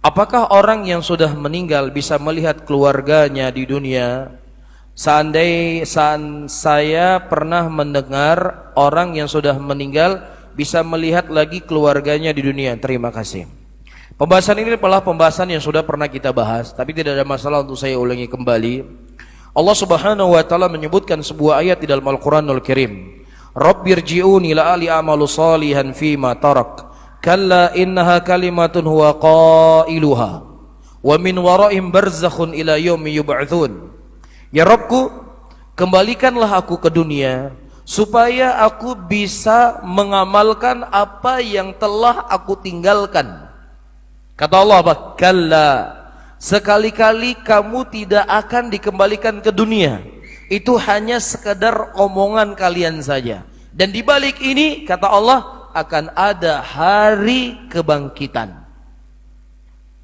Apakah orang yang sudah meninggal bisa melihat keluarganya di dunia? Saya pernah mendengar orang yang sudah meninggal bisa melihat lagi keluarganya di dunia. Terima kasih. Pembahasan ini adalah pembahasan yang sudah pernah kita bahas, tapi tidak ada masalah untuk saya ulangi kembali. Allah Subhanahu wa taala menyebutkan sebuah ayat di dalam Al-Qur'anul Karim. Rabbirji'uni la'ali a'malu salihan fima tarak. Kalla innaha kalimatun huwa qailuha wa min waraihim barzakhun ila yaumi yub'atsun. Ya Rabbku, kembalikanlah aku ke dunia supaya aku bisa mengamalkan apa yang telah aku tinggalkan. Kata Allah apa? Kalla, sekali-kali kamu tidak akan dikembalikan ke dunia. Itu hanya sekedar omongan kalian saja. Dan di balik ini kata Allah akan ada hari kebangkitan.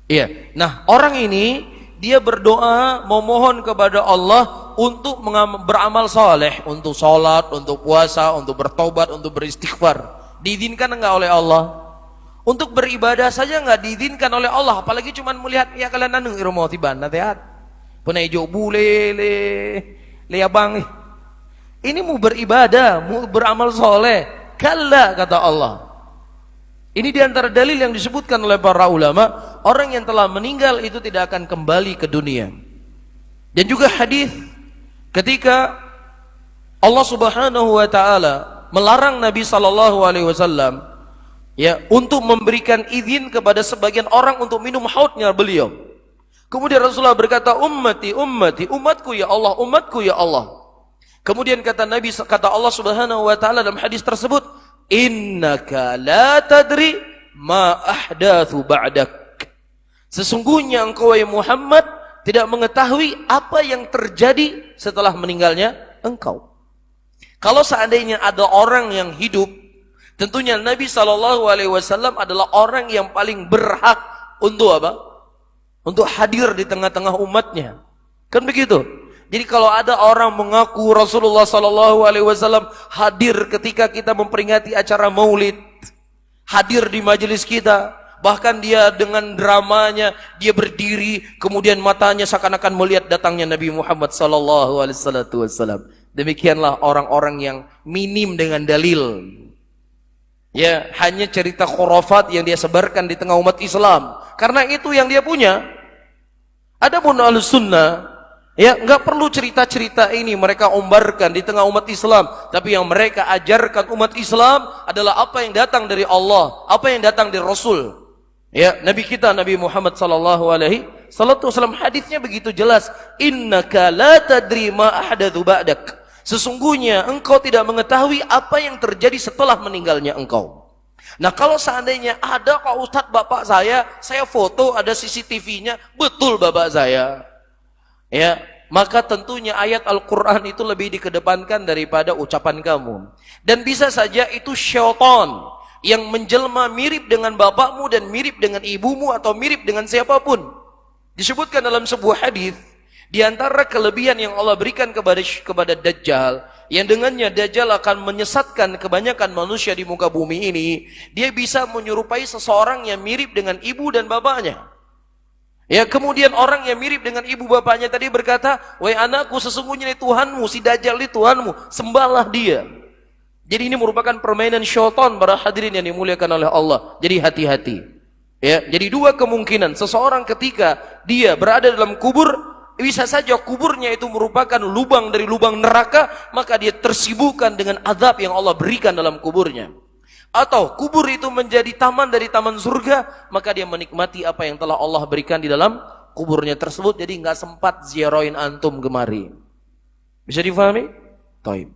Iya. Nah, orang ini dia berdoa memohon kepada Allah untuk beramal saleh, untuk sholat, untuk puasa, untuk bertobat, untuk beristighfar. Diizinkan enggak oleh Allah? Untuk beribadah saja enggak diizinkan oleh Allah, apalagi cuma melihat ya kalian anu irmo tiban natehat. Punai jo bule le abang. Ini mau beribadah, mau beramal soleh. Kalla, kata Allah. Ini diantara dalil yang disebutkan oleh para ulama, orang yang telah meninggal itu tidak akan kembali ke dunia. Dan juga hadis ketika Allah Subhanahu wa taala melarang Nabi sallallahu alaihi wasallam ya untuk memberikan izin kepada sebagian orang untuk minum haudnya beliau. Kemudian Rasulullah berkata, ummati, ummati, umatku ya Allah, umatku ya Allah. Kemudian kata Allah Subhanahu wa taala dalam hadis tersebut, innaka la tadri ma ahdatsu ba'dak. Sesungguhnya engkau ya Muhammad tidak mengetahui apa yang terjadi setelah meninggalnya engkau. Kalau seandainya ada orang yang hidup, tentunya Nabi sallallahu alaihi wasallam adalah orang yang paling berhak untuk apa? Untuk hadir di tengah-tengah umatnya. Kan begitu? Jadi kalau ada orang mengaku Rasulullah sallallahu alaihi wasallam hadir ketika kita memperingati acara Maulid, hadir di majelis kita, bahkan dia dengan dramanya dia berdiri, kemudian matanya seakan-akan melihat datangnya Nabi Muhammad sallallahu alaihi wasallam. Demikianlah orang-orang yang minim dengan dalil. Ya, hanya cerita khurafat yang dia sebarkan di tengah umat Islam. Karena itu yang dia punya. Adapun Ahlus Sunnah, ya, enggak perlu cerita-cerita ini mereka ombarkan di tengah umat Islam, tapi yang mereka ajarkan umat Islam adalah apa yang datang dari Allah, apa yang datang dari Rasul. Ya, Nabi kita Nabi Muhammad sallallahu alaihi wasallam, hadisnya begitu jelas, innaka la tadri ma ahdatsu ba'dak. Sesungguhnya engkau tidak mengetahui apa yang terjadi setelah meninggalnya engkau. Nah, kalau seandainya ada Pak Ustadz bapak saya foto ada CCTV-nya, betul bapak saya. Ya, maka tentunya ayat Al-Quran itu lebih dikedepankan daripada ucapan kamu. Dan bisa saja itu syaitan yang menjelma mirip dengan bapakmu dan mirip dengan ibumu atau mirip dengan siapapun. Disebutkan dalam sebuah hadis, di antara kelebihan yang Allah berikan kepada Dajjal, yang dengannya Dajjal akan menyesatkan kebanyakan manusia di muka bumi ini, dia bisa menyerupai seseorang yang mirip dengan ibu dan bapaknya. Ya, kemudian orang yang mirip dengan ibu bapaknya tadi berkata, wahai anakku, sesungguhnya ini Tuhanmu, si Dajjal ini Tuhanmu, sembahlah dia. Jadi ini merupakan permainan syaitan para hadirin yang dimuliakan oleh Allah. Jadi hati-hati. Ya, jadi dua kemungkinan, seseorang ketika dia berada dalam kubur, bisa saja kuburnya itu merupakan lubang dari lubang neraka, maka dia tersibukkan dengan azab yang Allah berikan dalam kuburnya. Atau kubur itu menjadi taman dari taman surga, maka dia menikmati apa yang telah Allah berikan di dalam kuburnya tersebut. Jadi nggak sempat ziarahin antum gemari. Bisa difahami? Taib.